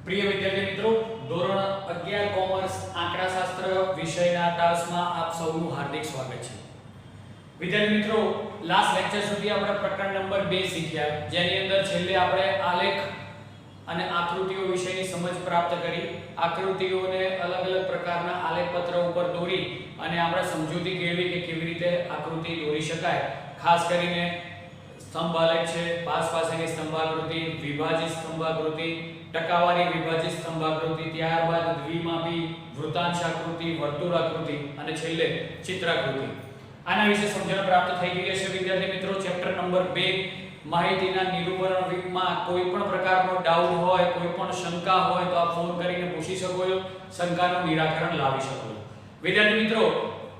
પ્રિય વિદ્યાર્થી મિત્રો, ધોરણ 11 કોમર્સ આંકડાશાસ્ત્ર વિષયના તાસમાં આપ સૌનું હાર્દિક સ્વાગત છે. વિદ્યાર્થી મિત્રો, લાસ્ટ લેક્ચર સુધી આપણે પ્રકરણ નંબર 2 શીખ્યા, જેની અંદર છેલ્લે આપણે આલેખ અને આકૃતિઓ વિશેની સમજ પ્રાપ્ત કરી. આકૃતિઓને અલગ અલગ પ્રકારના આલેખ પત્ર ઉપર દોરી અને આપણે સમજૂતી કેળવી કે કેવી રીતે આકૃતિ દોરી શકાય. ખાસ કરીને સ્તંભ આલેખ છે, પાસ પાસેની સ્તંભાકૃતિ, વિભાજિત સ્તંભાકૃતિ, ટકાવારી વિભાજિત સ્તંભાકૃતિ, ત્યારબાદ દ્વિમાપી, વૃત્તાંશાકૃતિ, વર્તુળાકૃતિ અને છેલ્લે ચિત્રાકૃતિ. આના વિશે સમજણ પ્રાપ્ત થઈ ગઈ હશે વિદ્યાર્થી મિત્રો. ચેપ્ટર નંબર 2 માહિતીના નિરૂપણમાં કોઈ પણ પ્રકારનો ડાઉટ હોય, કોઈ પણ શંકા હોય તો આપ ફોન કરીને પૂછી શકો છો, શંકાનું નિરાકરણ લાવી શકો છો. વિદ્યાર્થી મિત્રો,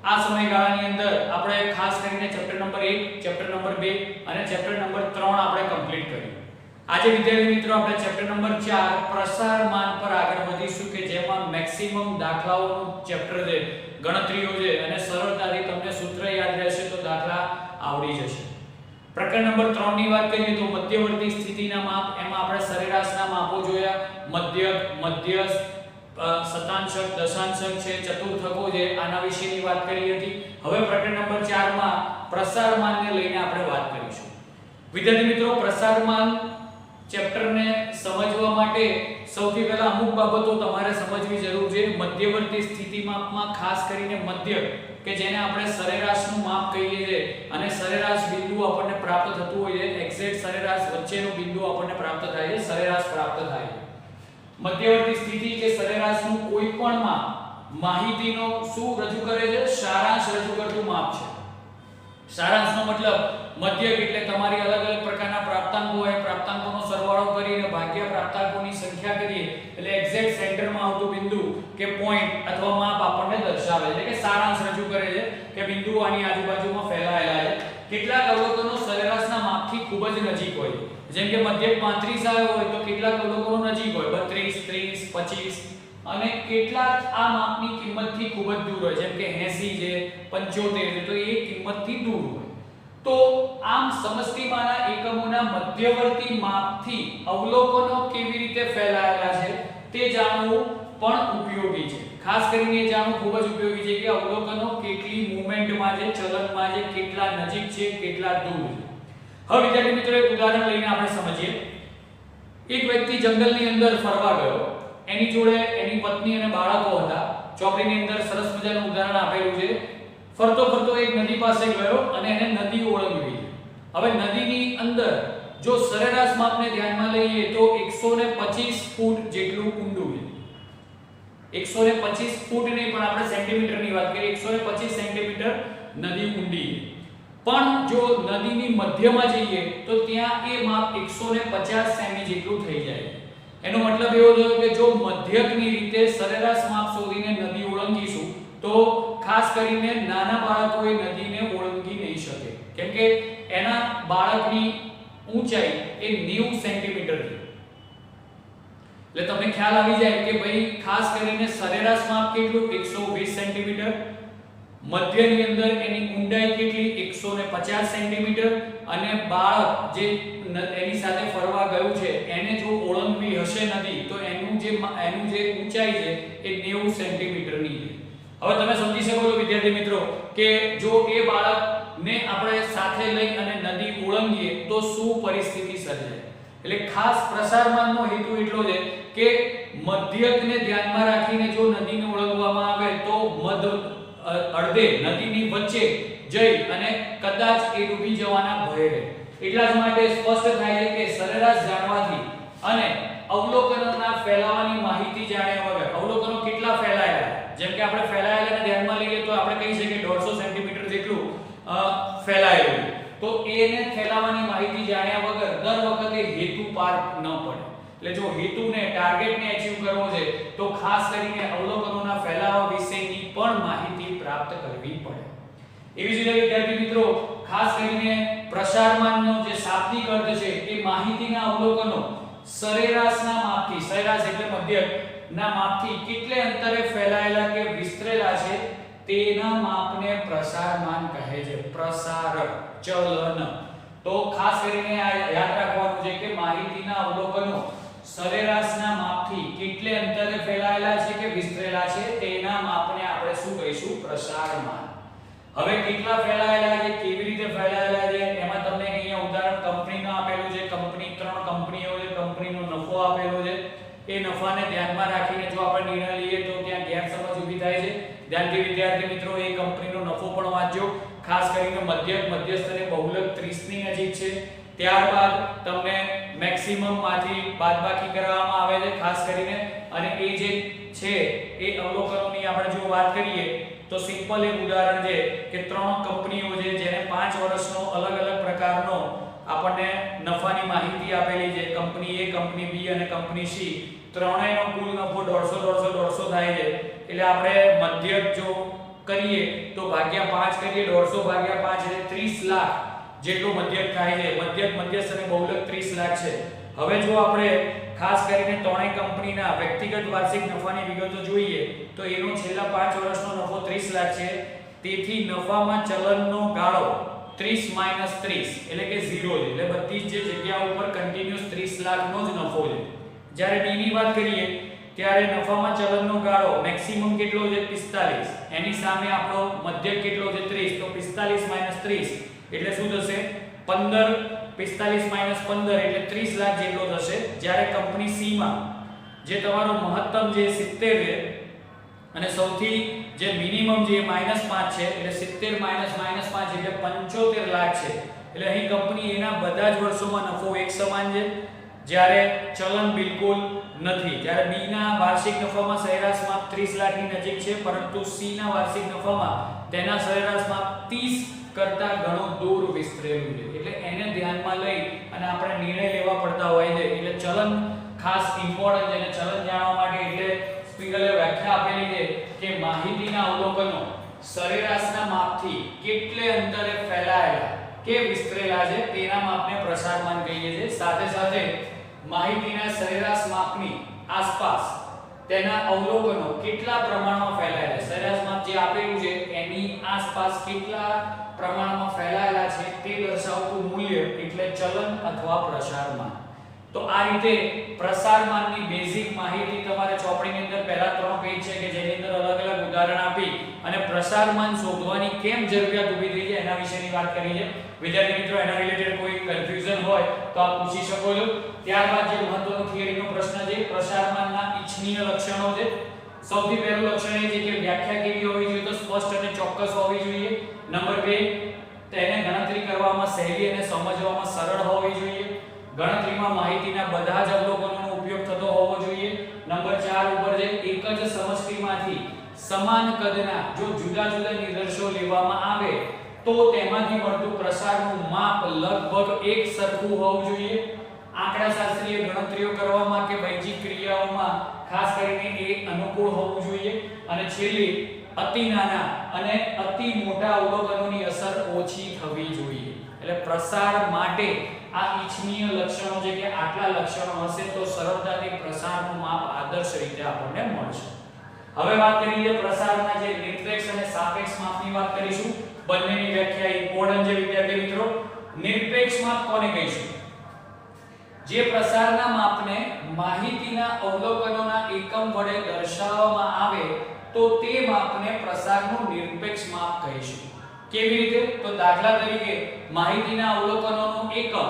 આ સમયગાળાની અંદર આપણે ખાસ કરીને ચેપ્ટર નંબર 1, ચેપ્ટર નંબર 2 અને ચેપ્ટર નંબર 3 આપણે કમ્પ્લીટ કર્યું. આજે વિદ્યાર્થી મિત્રો આપણે ચેપ્ટર નંબર 4 પ્રસારમાન પર આગળ વધીશું કે જેમાં મેક્સિમમ દાખલાઓનું ચેપ્ટર છે, ગણતરીઓ છે અને સરળતાથી તમને સૂત્ર યાદ રહેશે તો દાખલા આવડી જશે. પ્રકરણ નંબર 3 ની વાત કરીએ તો મધ્યવર્તી સ્થિતિના માપ, એમાં આપણે સરેરાશના માપો જોયા, મધ્યક, મધ્યસ્થ, શતાંશક, દશાંશક છે, ચતુર્થકો છે, આના વિશેની વાત કરી હતી. હવે પ્રકરણ નંબર 4 માં પ્રસારમાનને લઈને આપણે વાત કરીશું. વિદ્યાર્થી મિત્રો, પ્રસારમાન ચેપ્ટરને સમજવા માટે સૌથી પહેલા અમુક બાબતો તમારે સમજવી જરૂર છે. મધ્યવર્તી સ્થિતિ માપમાં ખાસ કરીને મધ્યક કે જેને આપણે સરેરાશનું માપ કહીએ છીએ અને સરેરાશ બિંદુ આપણને પ્રાપ્ત થતું હોય છે, એક્ઝેક્ટ સરેરાશ વચ્ચેનું બિંદુ આપણને પ્રાપ્ત થાય છે, સરેરાશ પ્રાપ્ત થાય છે. મધ્યવર્તી સ્થિતિ કે સરેરાશનું કોઈ પણ માપ માહિતીનો શું રજૂ કરે છે? સારાંશ રજૂ કરતું માપ છે. સારાંશનો મતલબ મધ્યક એટલે તમારી અલગ અલગ પ્રકારના પ્રાપ્તાંકો હોય, પ્રાપ્તાંકોનો સરવાળો કરીને ભાગ્યા પ્રાપ્તાંકોની સંખ્યા કરીએ એટલે એક્ઝેક્ટ સેન્ટરમાં આવતું બિંદુ કે પોઈન્ટ અથવા માપ આપણને દર્શાવે છે, એટલે કે સારાંશ રજૂ કરે છે કે બિંદુ આની આજુબાજુમાં ફેલાયેલા છે. કેટલાક અવલોકનો સરેરાશના માપથી ખૂબ જ નજીક હોય, જેમ કે મધ્યક 35 આવ્યો હોય તો કેટલાક અવલોકનો નજીક હોય 32, 30, 25 અને કેટલાક આ માપની કિંમતથી ખૂબ જ દૂર હોય, જેમ કે 80 છે, 75 છે, તો એ કિંમતથી દૂર હોય. તો આમ સમષ્ટિમાંના એકમોના મધ્યવર્તી માપથી અવલોકનો કેવી રીતે ફેલાયેલા છે તે જાણવું પણ ઉપયોગી છે. ખાસ કરીને એ જાણવું ખૂબ જ ઉપયોગી છે કે અવલોકનો કેટલી મૂવમેન્ટમાં છે, ચલનમાં છે, કેટલા નજીક છે, કેટલા દૂર છે. હવે વિદ્યાર્થી મિત્રો, એક ઉદાહરણ લઈને આપણે સમજીએ. એક વ્યક્તિ જંગલની અંદર ફરવા ગયો, એની જોડે એની પત્ની અને બાળકો હતા. ચોપડીની અંદર સરસ મજાનું ઉદાહરણ આપેલું છે. ફરતો ફરતો એક નદી પાસે ગયો અને એને નદી ઓળંગવી. હવે નદીની અંદર જો સરેરાશ માપને ધ્યાનમાં લઈએ તો 125 ફૂટ જેટલું ઊંડું છે. 125 ફૂટ નહીં પણ આપણે સેન્ટીમીટરની વાત કરીએ, 125 સેન્ટીમીટર નદી ઊંડી. પણ જો નદીની મધ્યમાં જઈએ તો ત્યાં એ માપ 150 સેમી જેટલું થઈ જાય. એનો મતલબ એવો થયો કે જો મધ્યકની રીતે સરેરાશ માપ શોધીને નદી ઓળંગીશું તો ખાસ કરીને નાના બાળકોએ નદીને ઓળંગી નહીં શકે, કેમ કે એના બાળકની ઊંચાઈ એ 90 સેન્ટીમીટર છે. એટલે તમને ખ્યાલ આવી જાય કે ભાઈ ખાસ કરીને સરેરાશ માપ કેટલું? 120 સેન્ટીમીટર. મધ્યની અંદર એની ઊંડાઈ કેટલી? 150 સેન્ટીમીટર. અને બાળક જે એની સાથે ફરવા ગયું છે એને જો ઓળંગવી હશે નદી તો એનું જે ઊંચાઈ છે એ 90 સેન્ટીમીટરની છે. હવે તમે સમજી શકો છો વિદ્યાર્થી મિત્રો કે જો એ બાળકને આપણે સાથે લઈ અને નદી ઓળંગીએ તો શું પરિસ્થિતિ સર્જાય. એટલે ખાસ પ્રસારમાનનો હેતુ એટલો છે કે મધ્યકને ધ્યાનમાં રાખીને જો નદીને ઓળંગવામાં આવે તો અડધે નદીની વચ્ચે જઈ અને કદાચ એ ડૂબી જવાના ભય રહે. એટલા જ માટે સ્પષ્ટ થાય છે કે સરેરાશ જાણવાથી અને અવલોકનોના ફેલાવાની માહિતી જાણ્યા વગર અવલોકનો કેટલા ફેલાયેલા, જેમ કે આપણે ફેલાયેલાને ધ્યાનમાં લઈએ તો આપણે કહી શકીએ 150 સેન્ટીમીટર જેટલું ફેલાયેલું, તો એને ફેલાવાની માહિતી જાણ્યા વગર દર વખતે હેતુ પાર ન પડે. એટલે જો હેતુને ટાર્ગેટને અચીવ કરવો છે તો ખાસ કરીને અવલોકનોના ફેલાવા વિશેની પણ માહિતી પ્રાપ્ત કરવી પડે. એવી જ રીતે વિદ્યાર્થી મિત્રો, ખાસ કરીને પ્રસારમાનનો જે શાબ્દિક અર્થ છે એ માહિતીના અવલોકનો સરેરાશના માપથી, સરેરાશ એટલે મધ્યક ના માપથી કેટલે અંતરે ફેલાયેલા કે વિસ્તરેલા છે તેના માપને પ્રસારમાન કહે છે. પ્રસારક, ચલન. તો ખાસ કરીને આ યાદ રાખવાનું છે કે માહિતીના અવલોકનો સરેરાશના માપથી કેટલે અંતરે ફેલાયેલા છે કે વિસ્તરેલા છે તેના માપને આપણે શું કહીશું? પ્રસારમાન. હવે કેટલા ફેલાયેલા છે, કેવી રીતે ફેલાયેલા છે, એમાં તમને અહીંયા ઉદાહરણ કંપનીનું આપેલું છે. કંપની 3 કંપનીઓ છે, કંપનીનો નફો આપેલો છે. એ નફાને ધ્યાનમાં રાખીને જો આપણે નિર્ણય લઈએ તો ત્યાં ગેરસમજ ઊભી થાય છે. ધ્યાનથી વિદ્યાર્થી મિત્રો એ કંપનીનો નફો પણ વાંચજો. ખાસ કરીને મધ્યસ્થ અને બહુલક 30 ની નજીક છે. ત્યારબાદ તમને મેક્સિમમ માંથી બાદબાકી કરવામાં આવે છે ખાસ કરીને. અને એ જે છે એ અવલોકનોની આપણે જો વાત કરીએ તો સિમ્પલ એક ઉદાહરણ છે કે 3 કંપનીઓ છે જેને 5 વર્ષનો અલગ અલગ પ્રકારનો આપણને નફાની માહિતી આપેલી છે. કંપની A, કંપની B અને કંપની C ત્રણેયનો કુલ નફો 150 થાય છે. એટલે આપણે મધ્યક જો કરીએ તો ભાગ્યા 5 કરીએ, 150 ભાગ્યા 5 એટલે 30 લાખ જેટલો મધ્યક થાય છે. મધ્યસ્થ અને બહુલક 30 લાખ છે. હવે જો આપણે ખાસ કરીને ત્રણેય કંપનીના વ્યક્તિગત વાર્ષિક નફાની વિગતો જોઈએ તો એનો છેલ્લા 5 વર્ષનો નફો 30 લાખ છે. તેથી નફામાં ચલનનો ગાળો 30 - 30 એટલે કે 0 છે. એટલે બધી જ જગ્યા ઉપર કન્ટિન્યુઅસ 30 લાખનો જ નફો છે. જ્યારે B ની વાત કરીએ ત્યારે નફામાં ચલનનો ગાળો મેક્સિમમ કેટલો છે? 45. એની સામે આપણો મધ્યક કેટલો છે? 30. તો 45 - 30 એટલે શું થશે? 15. 45 - 15 એટલે 30 લાખ જેટલો થશે. જ્યારે કંપની C માં જે તમારો મહત્તમ જે 70 છે અને સૌથી જે મિનિમમ જે -5 છે એટલે 70 - -5 એટલે 75 લાખ છે. એટલે અહીં કંપની એના બધા જ વર્ષોમાં નફો એક સમાન છે જ્યારે ચલન બિલકુલ નથી. જ્યારે B ના વાર્ષિક નફામાં સરેરાશ માપ 30 લાખની નજીક છે પરંતુ C ના વાર્ષિક નફામાં તેના સરેરાશ માપ 30 કરતા ઘણો દૂર વિસ્તરેલું છે. એટલે એને ધ્યાનમાં લઈ અને આપણે નિર્ણય લેવા પડતા હોય છે. એટલે ચલન ખાસ ઇમ્પોર્ટન્ટ છે અને ચલન જાણવા માટે એટલે સ્પિગલે વ્યાખ્યા આપેલી છે કે માહિતીના અવલોકનો સરેરાશના માપથી કેટલે અંતરે ફેલાયેલા કે વિસ્તરેલા છે તેના માપને પ્રસારમાન કહીએ છીએ. સાથે સાથે માહિતીના સરેરાશ માપની આસપાસ તેના અવલોકનો કેટલા પ્રમાણમાં ફેલાયેલા છે, સરેરાશ માપ જે આપેલું છે એની આસપાસ કેટલા પ્રમાણમાં ફેલાયેલા છે તે દર્શાવતું મૂલ્ય એટલે ચલન અથવા પ્રસારમાન. તો આ રીતે પ્રસારમાનની બેઝિક માહિતી તમારે ચોપડીની અંદર પહેલા 3 પેજ છે કે જેની અંદર અલગ અલગ ઉદાહરણ આપી અને પ્રસારમાન શોધવાની કેમ જરૂરિયાત ઊભી થઈ છે એના વિશેની વાત કરી છે. વિદ્યાર્થી મિત્રો એના રિલેટેડ કોઈ કન્ફ્યુઝન હોય તો આપ પૂછી શકો છો. ત્યારબાદ જે મહત્વનો થિયરીનો પ્રશ્ન છે પ્રસારમાનના ઇચ્છનીય લક્ષણો છે. સૌથી પહેલું લક્ષણ એ છે કે વ્યાખ્યા કેવી હોવી જોઈએ? તો સ્પષ્ટ અને ચોક્કસ હોવી જોઈએ. નંબર 2 તેને ગણતરી કરવામાં સહેલી અને સમજવામાં સરળ હોવી જોઈએ. ગણતરીમાં માહિતીના બધા જ અવલોકનોનો ઉપયોગ થતો હોવો જોઈએ. નંબર 4 ઉપર છે એક જ સમષ્ટિમાંથી સમાન કદના જો જુદા જુદા નિદર્શો લેવામાં આવે તો તેમાંથી મળતું પ્રસારનું માપ લગભગ એક સરખું હોવું જોઈએ. આંકડાશાસ્ત્રીય ગણતરીઓ કરવામાં કે બૈજિક ક્રિયાઓમાં ખાસ કરીને એ અનુકૂળ હોવું જોઈએ. અને છેલ્લી અતિ નાના અને અતિ મોટા અવલોકનોની અસર ઓછી થવી જોઈએ. એટલે પ્રસાર માટે આ ઇચ્છનીય લક્ષણો છે કે આટલા લક્ષણો હશે તો સરળતાથી પ્રસારનું માપ આદર્શ રીતે આપણને મળશે. હવે વાત કરીએ પ્રસારના જે નિરપેક્ષ અને સાપેક્ષ માપની વાત કરીશું. બંનેની વ્યાખ્યા ઇમ્પોર્ટન્ટ છે વિદ્યાર્થી મિત્રો. નિરપેક્ષ માપ કોને કહીશું? જે પ્રસારના માપને માહિતીના અવલોકનોના એકમ વડે દર્શાવવામાં આવે તો તે માપને પ્રસારનું નિરપેક્ષ માપ કહીશું. કેવી રીતે? તો દાખલા તરીકે માહિતીના અવલોકનોનો એકમ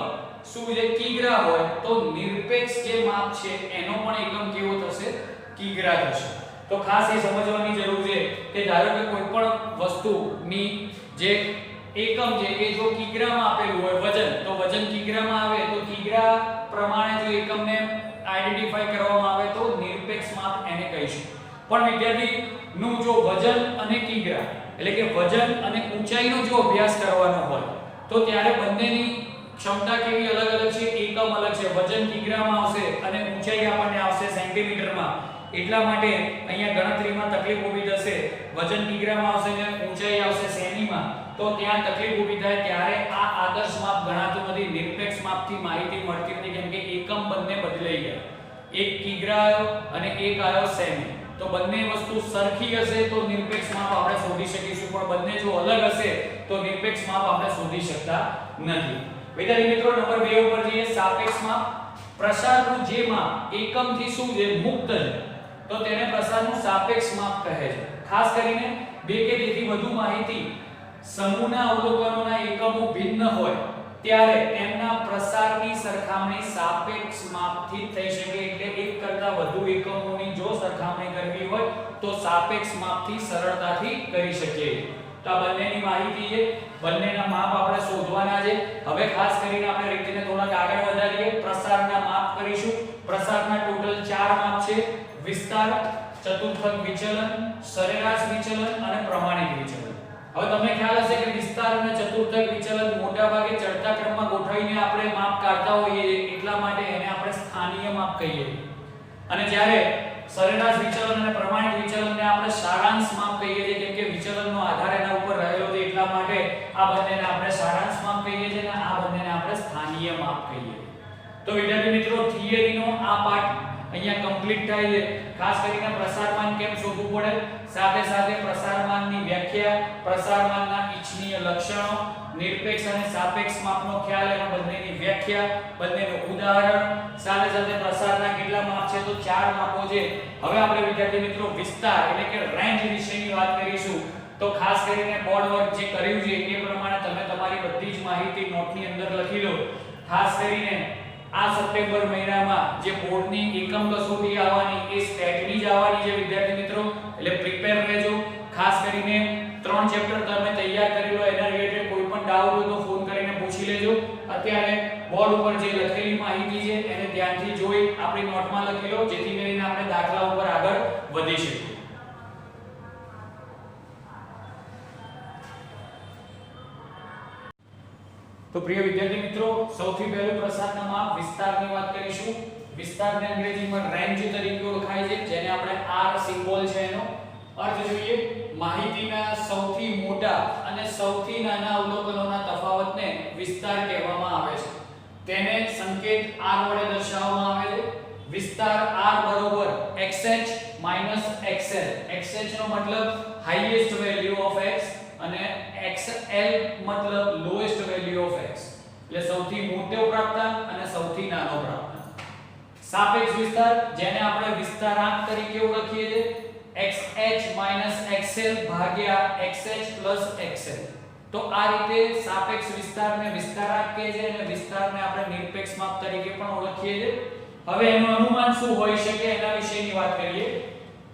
શું છે? કિગ્રા હોય તો નિરપેક્ષ જે માપ છે એનો પણ એકમ કેવો થશે? કિગ્રા થશે. તો ખાસ એ સમજવાની જરૂર છે કે ધારો કે કોઈ પણ વસ્તુની જે એકમ છે એ જો કિગ્રામાં આપેલું હોય વજન, તો વજન કિગ્રામાં આવે તો કિગ્રા પ્રમાણે જો એકમને આઈડેન્ટિફાઈ કરવામાં આવે તો નિરપેક્ષ માપ એને કહીશું. પણ વિદ્યાર્થી નું જો વજન અને કિગ્રા એટલે કે વજન અને ઊંચાઈનો જો અભ્યાસ કરવાનો હોય તો ત્યારે બંનેની ક્ષમતા કેવી અલગ અલગ છે? એકમ અલગ છે. વજન કિગ્રામાં આવશે અને ઊંચાઈ આપણને આવશે સેન્ટીમીટરમાં. એટલા માટે અહીંયા ગણતરીમાં તકલીફ ઊભી થશે. વજન કિગ્રામાં આવશે અને ઊંચાઈ આવશે સેમીમાં તો ત્યાં તકલીફ ઊભી થાય. ત્યારે આ આદર્શ માપ ગણાતું નથી. નિરપેક્ષ માપથી માહિતી મળતી નથી કેમ કે એકમ બંને બદલાઈ ગયા. એક કિગ્રા આવ્યો અને એક આવ્યો સેમી. તો બંને વસ્તુ સરખી હશે તો નિરપેક્ષ માપ આપણે શોધી શકીશું. પણ બંને જો અલગ હશે તો નિરપેક્ષ માપ આપણે શોધી શકતા નથી. વિદ્યાર્થી મિત્રો નંબર 2 ઉપર જઈએ સાપેક્ષ માપ. પ્રસારનું જે માપ એકમથી શું છે મુક્ત છે તો તેને પ્રસારનું સાપેક્ષ માપ કહે છે. ખાસ કરીને બે કે તેથી વધુ માહિતી સમૂહના અવલોકનોના એકમો ભિન્ન હોય ત્યારે તેમના પ્રસારની સરખામણી સાપેક્ષ માપથી થઈ શકે. એટલે એક કરતા વધુ એકમોની જો સરખામણી કરવી હોય તો સાપેક્ષ માપથી સરળતાથી કરી શકીએ. તો આ બંનેની માહિતી છે, બંનેના માપ આપણે શોધવાના છે. હવે ખાસ કરીને આપણે રીતને થોડાક આગળ વધારીએ. પ્રસારના માપ કરીશું. પ્રસારના ટોટલ 4 માપ છે: વિસ્તાર, ચતુર્થક વિચલન, સરેરાશ વિચલન અને પ્રમાણિત વિચલન. હવે તમને ખ્યાલ હશે કે વિસ્તાર અને ચતુર્થક વિચલન મોટા ભાગે ચડતા ક્રમમાં ગોઠવીને આપણે માપ કાઢતા હોઈએ છીએ, એટલા માટે એને આપણે સ્થાનીય માપ કહીએ. અને જ્યારે સરેરાશ વિચલન અને પ્રમાણિત વિચલનને આપણે સારાંશ માપ કહીએ છીએ, કેમ કે વિચલનનો આધાર એના ઉપર રહેલો છે, એટલા માટે આ બંનેને આપણે સારાંશ માપ કહીએ છીએ અને આ બંનેને આપણે સ્થાનીય માપ કહીએ. તો વિદ્યાર્થી મિત્રો, થિયરીનો આ પાર્ટ અહીંયા કમ્પ્લીટ થાય છે. ખાસ કરીને પ્રસારમાન કેમ શોધવું પડે, સાથે સાથે પ્રસારમાનની વ્યાખ્યા, પ્રસારમાનના ઇચ્છનીય લક્ષણો, નિરપેક્ષ અને સાપેક્ષ માપનો ખ્યાલ, એના બંનેની વ્યાખ્યા, બંનેનું ઉદાહરણ, સાથે સાથે પ્રસારના કેટલા માપ છે તો 4 માપો છે. હવે આપણે વિદ્યાર્થી મિત્રો વિસ્તાર એટલે કે રેન્જ વિશેની વાત કરીશું. તો ખાસ કરીને બોર્ડ વર્ક જે કર્યું છે એ પ્રમાણે તમે તમારી બધી જ માહિતી નોટની અંદર લખી લો. ખાસ કરીને આ સપ્ટેમ્બર મહિનામાં જે બોર્ડની એકમ કસોટી આવવાની એ સ્ટેટની જ આવવાની છે વિદ્યાર્થી મિત્રો, એટલે પ્રિપેર રહેજો. ખાસ કરીને 3 ચેપ્ટર તમે તૈયાર કરી લો, એના રિલેટેડ કોઈ પણ ડાઉટ હોય તો ફોન કરીને પૂછી લેજો. અત્યારે બોર્ડ ઉપર જે લખેલી માહિતી છે એને ધ્યાનથી જોઈ આપણી નોટમાં લખી લો, જેથી કરીને આપણે દાખલા ઉપર આગળ વધી શકીએ. તો પ્રિય વિદ્યાર્થી મિત્રો, સૌથી પહેલું પ્રસારના માપ વિસ્તારની વાત કરીશું. વિસ્તારને અંગ્રેજીમાં રેન્જ તરીકે ઓળખાય છે, જેને આપણે R સિમ્બોલ છે એનો અર્થ જોઈએ. માહિતીના સૌથી મોટા અને સૌથી નાના અવલોકનોના તફાવતને વિસ્તાર કહેવામાં આવે છે. તેને સંકેત R વડે દર્શાવવામાં આવે છે. વિસ્તાર R બરોબર xh xl. xh નો મતલબ હાઈએસ્ટ વેલ્યુ ઓફ x અને xl મતલબ લોએસ્ટ વેલ્યુ ઓફ x, એટલે સૌથી મોટો પ્રાપ્તાંક અને સૌથી નાનો પ્રાપ્તાંક. સાપેક્ષ વિસ્તાર, જેને આપણે વિસ્તારાંક તરીકે ઓળખીએ છીએ, xh xl ભાગ્યા xh xl. તો આ રીતે સાપેક્ષ વિસ્તારને વિસ્તારાંક કહે છે અને વિસ્તારને આપણે નિરપેક્ષ માપ તરીકે પણ ઓળખીએ છીએ. હવે એનું અનુમાન શું હોઈ શકે એના વિશેની વાત કરીએ.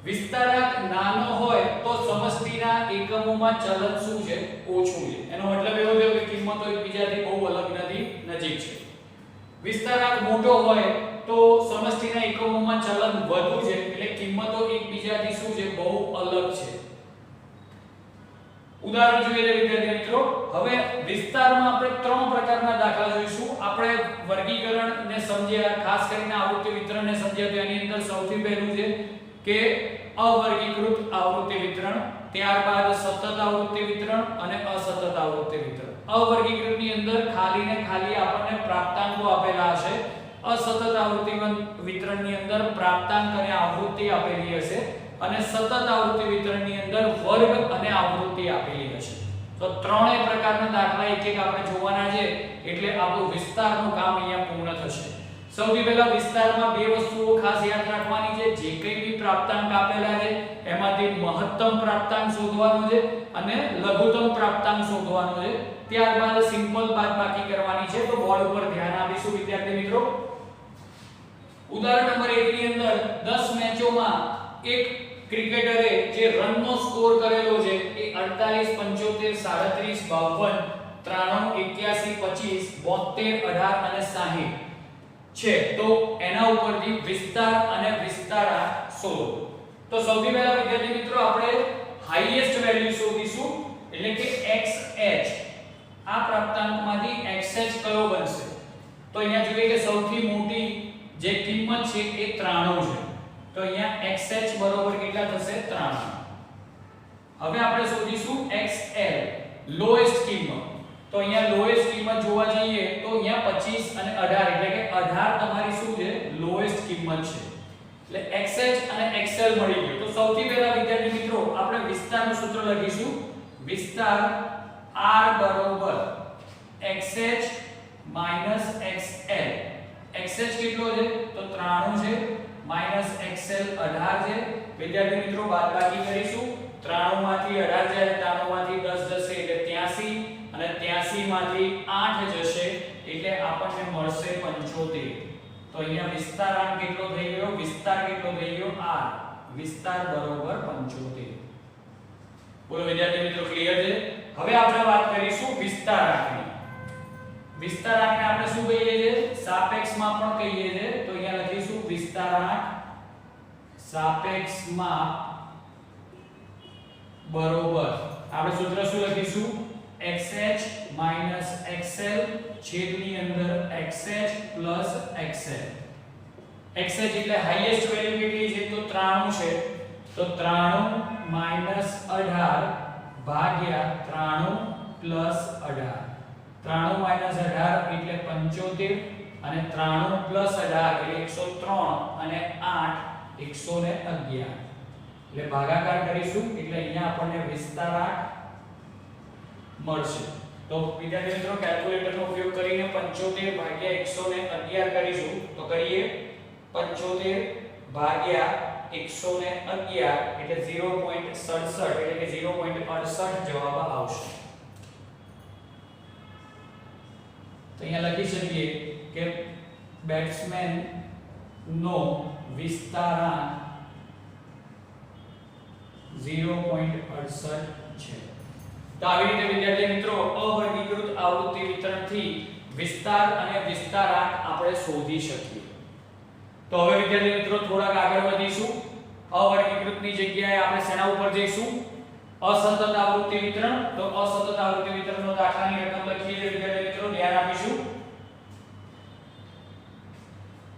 વિસ્તારાંક નાનો હોય તો સમષ્ટિના એકમોમાં ચલન શું છે ઓછું છે. એનો મતલબ એવો થયો કે કિંમતો એકબીજાથી બહુ અલગ નથી, નજીક છે. વિસ્તારાંક મોટો હોય તો સમષ્ટિના એકમોમાં ચલન વધુ છે, એટલે કિંમતો એકબીજાથી શું છે બહુ અલગ છે. ઉદાહરણ જોઈએ વિદ્યાર્થી મિત્રો. હવે વિસ્તારમાં આપણે 3 પ્રકારના દાખલા જોઈશું. આપણે વર્ગીકરણને સમજ્યા, ખાસ કરીને આવૃત્તિ વિતરણને સમજ્યા. તો એની અંદર સૌથી પહેલું છે કે અવર્ગીકૃત આવૃત્તિ વિતરણ, ત્યારબાદ સતત આવૃત્તિ વિતરણ અને અસતત આવૃત્તિ વિતરણ. અવર્ગીકૃતની અંદર ખાલી ને ખાલી આપણને પ્રાપ્તાંકો આપેલા હશે. અસતત આવૃત્તિ વિતરણની અંદર પ્રાપ્તાંક અને આવૃત્તિ આપેલી હશે અને સતત આવૃત્તિ વિતરણની અંદર વર્ગ અને આવૃત્તિ આપેલી હશે. તો ત્રણેય પ્રકારના દાખલા એક એક આપણે જોવાના છે, એટલે આપણું વિસ્તારનું કામ અહીંયા પૂર્ણ થશે. સૌથી પહેલા વિસ્તારમાં 2 વસ્તુઓ ખાસ યાદ રાખવાની છે. જે કંઈ બી પ્રાપ્તાંક આપેલા છે એમાંથી મહત્તમ પ્રાપ્તાંક શોધવાનો છે અને લઘુત્તમ પ્રાપ્તાંક શોધવાનો છે. ત્યારબાદ સિમ્પલ બાદબાકી કરવાની છે. તો બોર્ડ ઉપર ધ્યાન આપીશું વિદ્યાર્થી મિત્રો. ઉદાહરણ નંબર 1 ની અંદર 10 મેચોમાં એક ક્રિકેટરે જે રનનો સ્કોર કરેલો છે એ 48 75 37 52 93 81 25 72 18 અને 60 છે. તો એના ઉપરથી વિસ્તાર અને વિસ્તારાંક શોધો. તો સૌથી પહેલા વિદ્યાર્થી મિત્રો આપણે હાઈએસ્ટ વેલ્યુ શોધીશું, એટલે કે xh. આ પ્રાપ્તાંકમાંથી xh કયો બનશે? તો અહીંયા જોઈએ કે સૌથી મોટી જે કિંમત છે એ 93 છે. તો અહીંયા xh બરોબર કેટલા થશે? 93. હવે આપણે શોધીશું xl, લોએસ્ટ કિંમત. તો અહીંયા લોએસ્ટ કિંમત જોવા જઈએ તો અહીંયા 25 અને 18, એટલે કે 18 તમારી શું છે? લોએસ્ટ કિંમત છે. એટલે xh અને xl મળી ગયું. તો સૌથી પહેલા વિદ્યાર્થી મિત્રો આપણે વિસ્તારનું સૂત્ર લખીશું. વિસ્તાર R બરોબર xh xl xh કેટલો છે તો 93 છે માઈનસ xl 18 છે વિદ્યાર્થી મિત્રો બાદબાકી કરીશું 93 માંથી 18 જાય 93 માંથી 10 જશે એટલે 83 અને 83 માંથી 8 જશે એટલે આપણને મળશે 75 તો અહીંયા વિસ્તારાંક કેટલો થઈ ગયો વિસ્તાર કેટલો થઈ ગયો r વિસ્તાર બરોબર 75 બોલો વિદ્યાર્થી મિત્રો ક્લિયર છે હવે આપણે વાત કરીશું વિસ્તારાંકની વિસ્તારાંકને આપણે શું કહીએ છીએ સાપેક્ષમાં પણ કહીએ છીએ તો અહીંયા લખીશું વિસ્તારાંક સાપેક્ષમાં બરોબર આપણે સૂત્ર શું લખીશું xh xl છેદની અંદર xh xl xh એટલે હાઈએસ્ટ વેલ્યુ કેટલી છે તો 93 છે તો 93 18 ભાગ્યા 93 18 93 18 એટલે 75 અને 93 18 એટલે 103 અને 8 111 એટલે ભાગાકાર કરીશું એટલે અહીંયા આપણને વિસ્તારાંક મળશે તો વિદ્યાર્થી મિત્રો કેલ્ક્યુલેટરનો ઉપયોગ કરીને 75 ભાગ્યા 111 કરીશું તો કરીએ 75 ભાગ્યા 111 એટલે 0.67 એટલે કે 0.68 જવાબ આવશે તો અહીંયા લખી શકીએ કે બેટ્સમેન નો વિસ્તારાંક 0.68 છે તો આવી રીતે વિદ્યાર્થી મિત્રો અવર્ગીકૃત આવૃત્તિ વિતરણથી વિસ્તાર અને વિસ્તારાંક આપણે શોધી શકીએ તો હવે વિદ્યાર્થી મિત્રો થોડાક આગળ વધીશું અવર્ગીકૃતની જગ્યાએ આપણે શેના ઉપર જઈશું અસતત આવૃત્તિ વિતરણ તો અસતત આવૃત્તિ વિતરણનો દાખલાની રકમ લખીએ છીએ વિદ્યાર્થી મિત્રો ધ્યાન આપીશું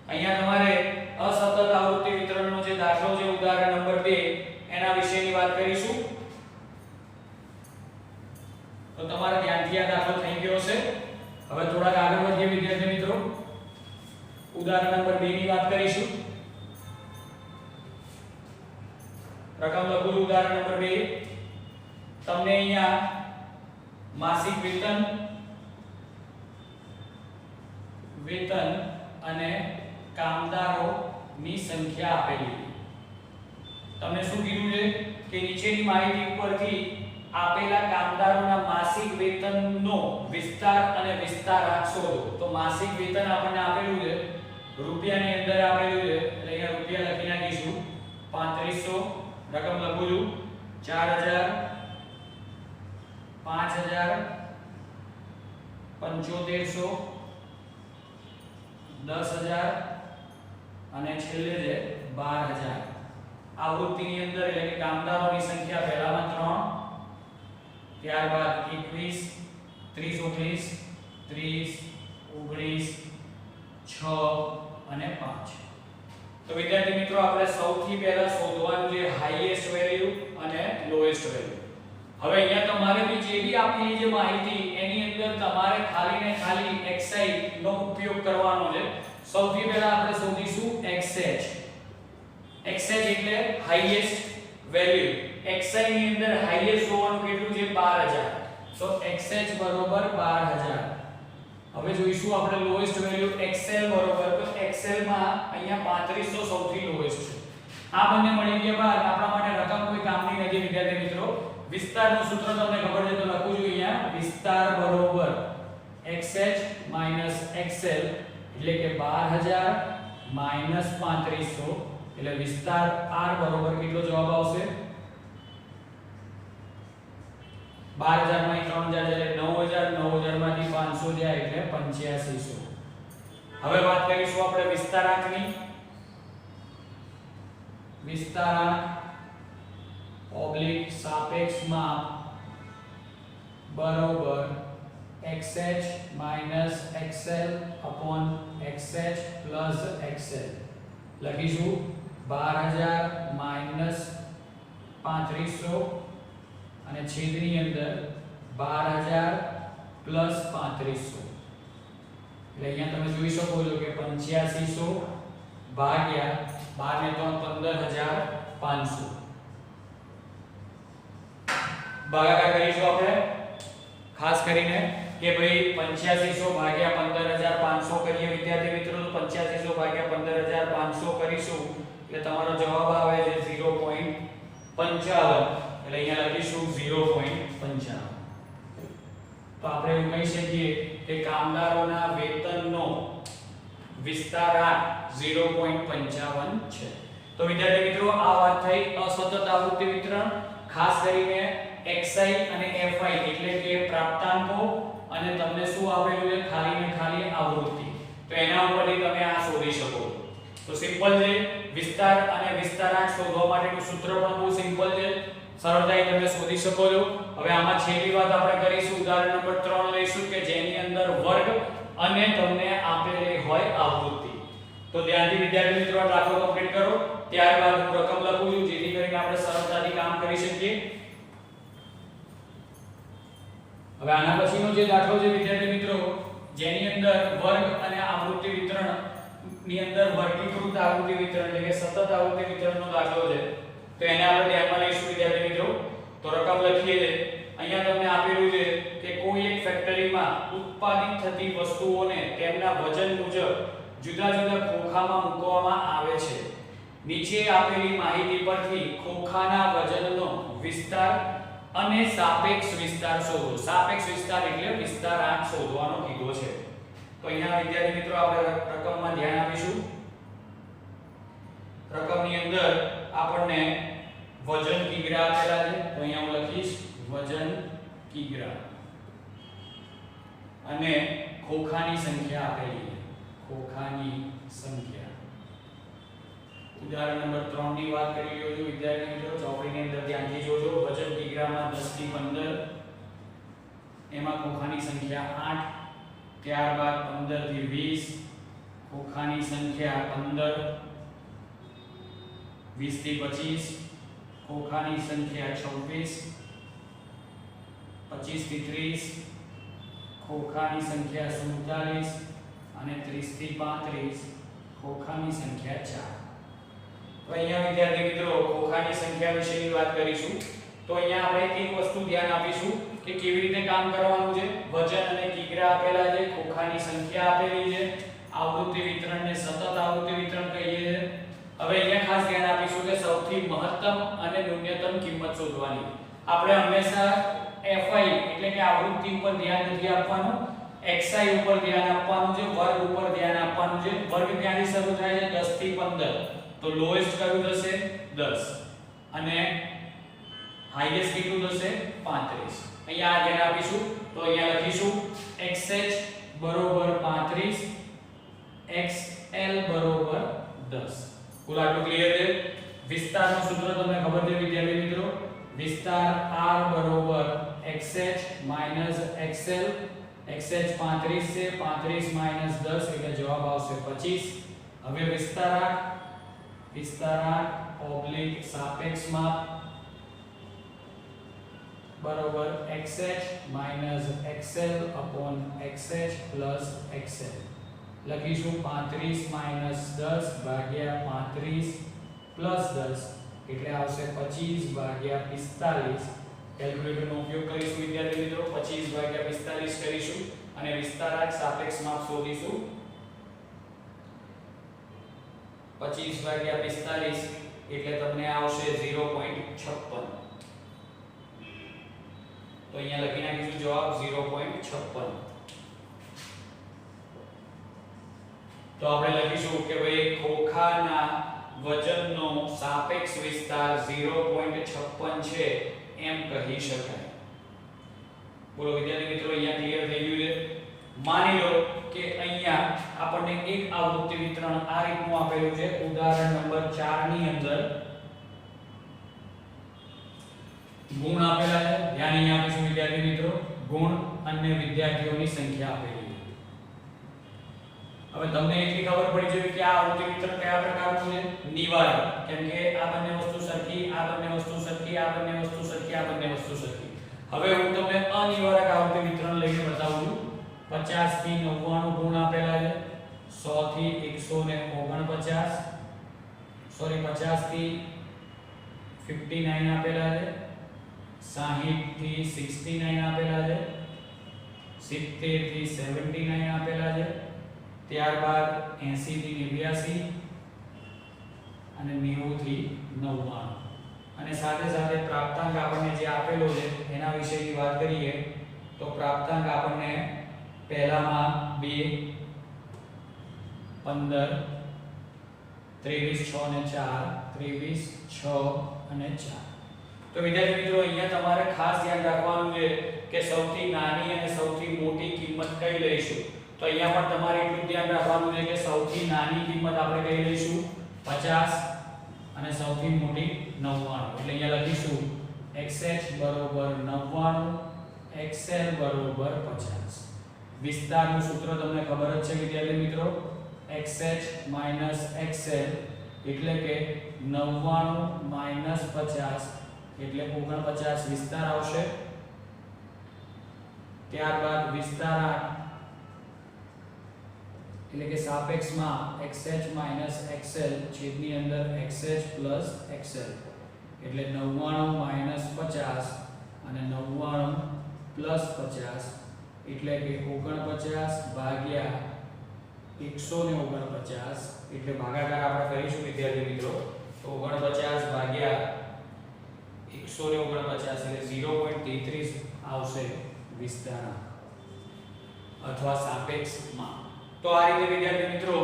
અહીંયા તમારે અસતત આવૃત્તિ વિતરણનો જે દાખલો છે ઉદાહરણ નંબર 2 એના વિશેની વાત કરીશું તો તમારા ધ્યાનથી આ દાખલો થઈ ગયો છે હવે થોડાક આગળ વધીએ વિદ્યાર્થી મિત્રો ઉદાહરણ નંબર 2 ની વાત કરીશું રકમ લખું ઉદાહરણ નંબર 2 તમને અહીંયા માસિક વેતન અને કામદારોની સંખ્યા આપેલી તમને શું કીધું છે કે નીચેની માહિતી ઉપરથી આપેલા કામદારોના માસિક વેતનનો વિસ્તાર અને વિસ્તારાંક શોધો તો માસિક વેતન આપણને આપેલું છે રૂપિયાની અંદર આપેલું છે એટલે અહીંયા રૂપિયા લખી નાખીશું 3500 રકમ લખું છું 4000 5000 7500 10000 અને છેલ્લે છે 12000 આવૃત્તિની અંદર એટલે કે કામદારોની સંખ્યા પહેલામાં 3 ત્યારબાદ 21 30 19 30 19 6 અને 5 તો વિદ્યાર્થી મિત્રો આપણે સૌથી પહેલા શોધવાનું છે હાઈએસ્ટ વેલ્યુ અને લોએસ્ટ વેલ્યુ હવે અહીંયા તમારે જે બી આપેલી જે માહિતી એની અંદર તમારે ખાલી ને ખાલી xi નો ઉપયોગ કરવાનો છે સૌથી પહેલા આપણે શોધીશું xh એટલે હાઈએસ્ટ વેલ્યુ xi ની અંદર હાઈએસ્ટ હોવાનું કેટલું છે 12000 તો xh બરોબર 12000 હવે જોઈશું આપણે લોએસ્ટ વેલ્યુ xl બરોબર તો xl માં અહીંયા 3500 સૌથી લોએસ્ટ છે આ બંને મળી ગયા બાદ આપણા માટે રકમ કોઈ કામની નથી વિદ્યાર્થી મિત્રો વિસ્તારનું સૂત્ર તમને ખબર છે તો લખું છું અહીંયા વિસ્તાર બરોબર xh xl એટલે કે 12000 3500 એટલે વિસ્તાર r બરોબર કેટલો જવાબ આવશે 12000 માંથી 3000 એટલે 9000 9000 માંથી 500 જાય એટલે 8500 હવે વાત કરીશું આપણે વિસ્તારાંકની વિસ્તારાંક ઓબ્લિક સાપેક્ષમાં બરોબર xh xl xh xl લખીશું 12000 3500 અને છેદની અંદર 12000 3500 એટલે અહીંયા તમે જોઈ શકો છો કે 8500 ભાગ્યા 12 ને 3 15500 ભાગાકાર કરીશું આપણે ખાસ કરીને કે ભાઈ 8500 ભાગ્યા 15500 કરીએ વિદ્યાર્થી મિત્રો, તો 8500 ભાગ્યા 15500 કરીશું એટલે તમારો જવાબ આવે છે 0.55, એટલે અહીંયા લખીશું 0.55. તો આપણે એવું કહી શકીએ કે કામદારોના વેતનનો વિસ્તારાંક 0.55 છે. તો વિદ્યાર્થી મિત્રો આ વાત થઈ અસતત આવૃત્તિ વિતરણ, ખાસ કરીને xi અને fi એટલે કે પ્રાપ્તાંકો અને તમને શું આપેલું છે ખાલી ને ખાલી આવૃત્તિ. તો એના ઉપરથી તમે આ શોધી શકો. તો સિમ્પલ છે, વિસ્તાર અને વિસ્તારાંક શોધવા માટેનું સૂત્ર પણ બહુ સિમ્પલ છે, સરળતાથી તમે શોધી શકો છો. હવે આમાં છેલ્લી વાત આપણે કરીશું, ઉદાહરણ નંબર 3 લઈશું કે જેની અંદર વર્ગ અને તમને આપેલી હોય આવૃત્તિ. તો ધ્યાનથી વિદ્યાર્થી મિત્રો દાખલો કમ્પ્લીટ કરો, ત્યારબાદ હું રકમ લખું છું જેથી કરીને આપણે સરળતાથી કામ કરી શકીએ. હવે આના પછીનો જે દાખલો છે વિદ્યાર્થી મિત્રો, જેની અંદર વર્ગ અને આવૃત્તિ વિતરણ ની અંદર વર્ગીકૃત આવૃત્તિ વિતરણ એટલે કે સતત આવૃત્તિ વિતરણનો દાખલો છે. તો એને આપણે ધ્યાનમાં લઈશું વિદ્યાર્થી મિત્રો. તો રકમ લખીએ. અહીંયા તમને આપેલું છે કે કોઈ એક ફેક્ટરીમાં ઉત્પાદિત થતી વસ્તુઓને તેમના વજન મુજબ જુદા જુદા ખોખામાં મૂકવામાં આવે છે. નીચે આપેલી માહિતી પરથી ખોખાના વજનનો વિસ્તાર અને સાપેક્ષ વિસ્તાર શોધો. સાપેક્ષ વિસ્તાર એટલે વિસ્તારાંક શોધવાનો કીધો છે. તો અહીંયા વિદ્યાર્થી મિત્રો આપણે રકમમાં ધ્યાન આપીશું. રકમની અંદર આપણને વજન કિગ્રા આપેલા છે, તો અહીંયા હું લખીશ વજન કિગ્રા અને ખોખાની સંખ્યા આપેલી છે, ખોખાની સંખ્યા. ઉદાહરણ નંબર 3 ની વાત કરી રહ્યો છું વિદ્યાર્થી મિત્રો, ચોપડીની અંદર ધ્યાનથી જોજો. વજન કિગ્રામાં 10 થી 15, એમાં ખોખાની સંખ્યા 8, ત્યારબાદ 15 થી 20, ખોખાની સંખ્યા 15, 20 થી 25, ખોખાની સંખ્યા 26, 25 થી 30, ખોખાની સંખ્યા 47 અને 30 થી 35, ખોખાની સંખ્યા 4. તો અહીંયા વિદ્યાર્થી મિત્રો ખોખાની સંખ્યા વિશેની વાત કરીશું. તો અહીંયા આપણે એક વસ્તુ ધ્યાન આપીશું કે કેવી રીતે કામ કરવાનું છે. વજન અને કિગ્રા આપેલા છે, ખોખાની સંખ્યા આપેલી છે, આવૃત્તિ વિતરણને સતત આવૃત્તિ વિતરણ કહીએ છીએ. હવે અહીંયા ખાસ ધ્યાન આપીશું કે સૌથી મહત્તમ અને ન્યૂનતમ કિંમત શોધવાની. આપણે હંમેશા fi એટલે કે આવૃત્તિ ઉપર ધ્યાન નથી આપવાનું, xi ઉપર ધ્યાન આપવાનું છે, વર્ગ ઉપર ધ્યાન આપવાનું છે. વર્ગ ક્યાંથી શરૂ થાય છે? 10 થી 15. તો લોએસ્ટ કયું થશે? 10 અને હાઈએસ્ટ કેટલું થશે? 35. અહીંયા ધ્યાન આપીશું. તો અહીંયા લખીશું xh બરોબર 35, xl બરોબર 10. કુલ આટલું ક્લિયર છે. વિસ્તારનું સૂત્ર તમને ખબર છે વિદ્યાર્થી મિત્રો, વિસ્તાર r બરોબર xh xl. xh 35 છે, 35 10 એટલે જવાબ આવશે 25. હવે વિસ્તારાંક ઓબ્લિક સાપેક્ષ માપ બરોબર xh xl upon xh plus xl. લખીશું 35 10 ભાગ્યા 35 plus 10 એટલે આવશે 25 ભાગ્યા 45. કેલ્ક્યુલેટરનો ઉપયોગ કરીશું વિદ્યાર્થી મિત્રો. 25 ભાગ્યા 45 કરીશું અને વિસ્તારાંક સાપેક્ષ માપ શોધીશું. 25 ભાગ્યા 45 એટલે તમને આવશે 0.56. તો અહીંયા લખી નાખીશું જવાબ 0.56. તો આપણે લખીશું કે ભાઈ ખોખાના વજનનો સાપેક્ષ વિસ્તાર 0.56 છે એમ કહી શકાય. બોલો વિદ્યાર્થી મિત્રો, અહીંયા ક્લિયર થઈ ગયું છે? માની લો કે અહીંયા આપણને એક આવૃત્તિ વિતરણ આ રીતનું આપેલું છે. ઉદાહરણ નંબર 4 ની અંદર ગુણ આપેલા છે. ધ્યાન અહીંયા આપીશું વિદ્યાર્થી મિત્રો. ગુણ અને વિદ્યાર્થીઓની સંખ્યા આપેલી છે. હવે તમને એટલી ખબર પડી જોઈએ કે આ આવૃત્તિ વિતરણ કયા પ્રકારનું છે? નિવારક. કેમ કે આ બંને વસ્તુ સરખી, આ બંને વસ્તુ સરખી, આ બંને વસ્તુ સરખી, આ બંને વસ્તુ સરખી. હવે હું તમને અનિવારક આવૃત્તિ વિતરણ લઈને બતાવું છું. 50 થી 99 ગુણ આપેલા છે, 100 થી 149, સોરી 50 થી 59 આપેલા છે, 60 થી 69 આપેલા છે, 70 થી 79 આપેલા છે, ત્યારબાદ 80 થી 89 અને 90 થી 99 અને સાથે સાથે પ્રાપ્તાંક આપણને જે આપેલો છે એના વિશેની વાત કરીએ તો પ્રાપ્તાંક આપણને પહેલામાં 2 15 23 6 અને 4 23 6 અને 4 તો વિદ્યાર્થી મિત્રો અહીંયા તમારે ખાસ ધ્યાન રાખવાનું છે કે સૌથી નાની અને સૌથી મોટી કિંમત કઈ લઈશું તો અહીંયા પણ તમારે એટલું ધ્યાન રાખવાનું છે કે સૌથી નાની કિંમત આપણે કઈ લઈશું 50 અને સૌથી મોટી 99 એટલે અહીંયા લખીશું xh બરોબર 99 xl બરોબર 50 વિસ્તારનું સૂત્ર તમને ખબર જ છે વિદ્યાર્થી મિત્રો xh xl એટલે કે 99 50 એટલે 49 વિસ્તાર આવશે, ત્યારબાદ વિસ્તાર એટલે કે સાપેક્ષમાં xh xl છેદની અંદર xh xl એટલે 99 50 અને 99 50 એટલે કે 49 ભાગ્યા 149 એટલે ભાગાકાર આપણે કરીશું વિદ્યાર્થી મિત્રો તો 49 ભાગ્યા 149 એટલે 0.33 આવશે વિસ્તાર અથવા સાપેક્ષમાં। તો આ રીતે વિદ્યાર્થી મિત્રો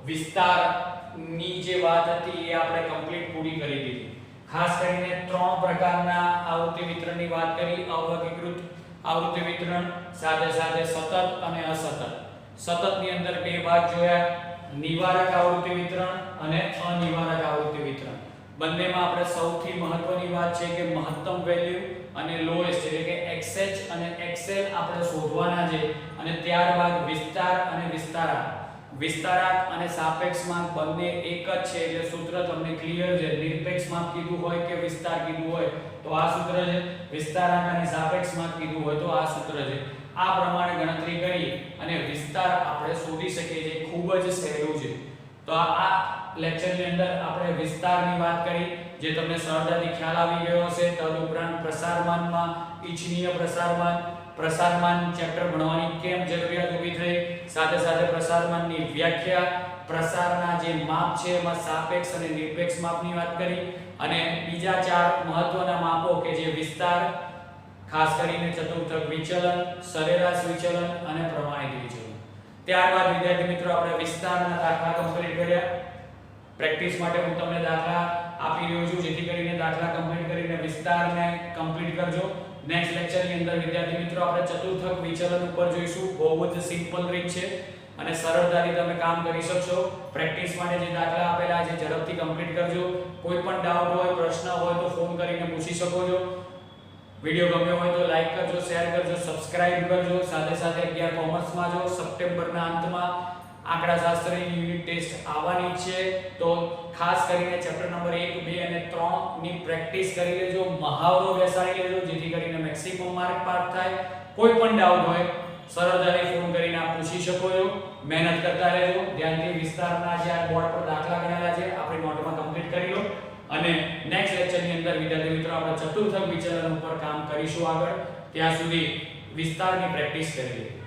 વિસ્તારની જે વાત હતી એ આપણે કમ્પ્લીટ પૂરી કરી દીધી। ખાસ કરીને ત્રણ પ્રકારના આવૃત્તિ વિતરણની વાત કરી, અવર્ગીકૃત આવૃત્તિ વિતરણ, સાથે સાથે સતત અને અસતત। સતતની અંદર બે ભાગ જોયા, નિવારક આવૃત્તિ વિતરણ અને અનિવારક આવૃત્તિ વિતરણ। બંનેમાં આપણે સૌથી મહત્વની વાત છે કે મહત્તમ વેલ્યુ અને લોએસ્ટ એટલે કે xh અને xl આપણે શોધવાના છે અને ત્યારબાદ વિસ્તાર અને વિસ્તારાંક। વિસ્તારાંક અને સાપેક્ષ માપ બંને એક જ છે એટલે સૂત્ર તમને ક્લિયર છે। નિરપેક્ષ માપ કીધું હોય કે વિસ્તાર કીધું હોય તો આ સૂત્ર છે, વિસ્તારાંક અને સાપેક્ષ માપ કીધું હોય તો આ સૂત્ર છે। આ પ્રમાણે ગણતરી કરી અને વિસ્તાર આપણે શોધી શકીએ છીએ, ખૂબ જ સહેલું છે। તો આ લેક્ચરની અંદર આપણે વિસ્તારની વાત કરી જે તમને સરળતાથી ખ્યાલ આવી ગયો હશે। તદુપરાંત પ્રસારમાનમાં ઇચ્છનીય પ્રસારમાન ચેપ્ટર ભણવાની કેમ જરૂરિયાત ઊભી થઈ, સાથે સાથે પ્રસારમાનની વ્યાખ્યા, પ્રસારના જે માપ છે એમાં સાપેક્ષ અને નિરપેક્ષ માપની વાત કરી અને બીજા ચાર મહત્વના માપો કે જે વિસ્તાર, ખાસ કરીને ચતુર્થક વિચલન, સરેરાશ વિચલન અને પ્રમાણિત વિચલન। ત્યારબાદ વિદ્યાર્થી મિત્રો આપણે વિસ્તારના દાખલા કમ્પ્લીટ કર્યા। પ્રેક્ટિસ માટે હું તમને દાખલા આપી રહ્યો છું જેથી કરીને દાખલા કમ્પ્લીટ કરીને વિસ્તારને કમ્પ્લીટ કરજો। નેક્સ્ટ લેક્ચરની અંદર વિદ્યાર્થી મિત્રો આપણે ચતુર્થક વિચલન ઉપર જોઈશું। બહુ જ સિમ્પલ રીત છે અને સરળતાથી તમે કામ કરી શકશો। પ્રેક્ટિસ માટે જે દાખલા આપેલા છે ઝડપથી કમ્પ્લીટ કરજો। કોઈ પણ ડાઉટ હોય, પ્રશ્ન હોય તો ફોન કરીને પૂછી શકો છો। વિડિયો ગમ્યો હોય તો લાઈક કરજો, શેર કરજો, સબસ્ક્રાઇબ કરજો। સાથે સાથે 11 કોમર્સમાં જો સપ્ટેમ્બરના અંતમાં આંકડાશાસ્ત્રની યુનિટ ટેસ્ટ આવવાની છે તો ખાસ કરીને ચેપ્ટર નંબર 1, 2 અને 3 ની પ્રેક્ટિસ કરી લેજો, મહાવરો બેસાડી લેજો જેથી કરીને મેક્સિમમ માર્ક પ્રાપ્ત થાય। કોઈ પણ ડાઉટ હોય સરળતાથી ફોન કરીને આપ પૂછી શકો છો। મહેનત કરતા રહેજો। ધ્યાનથી વિસ્તારના જે આ બોર્ડ પર દાખલા ગણેલા છે આપણી નોટમાં કમ્પ્લીટ કરી લો અને નેક્સ્ટ લેક્ચરની અંદર વિદ્યાર્થી મિત્રો આપણે ચતુર્થક વિચલન ઉપર કામ કરીશું આગળ। ત્યાં સુધી વિસ્તારની પ્રેક્ટિસ કરી લો।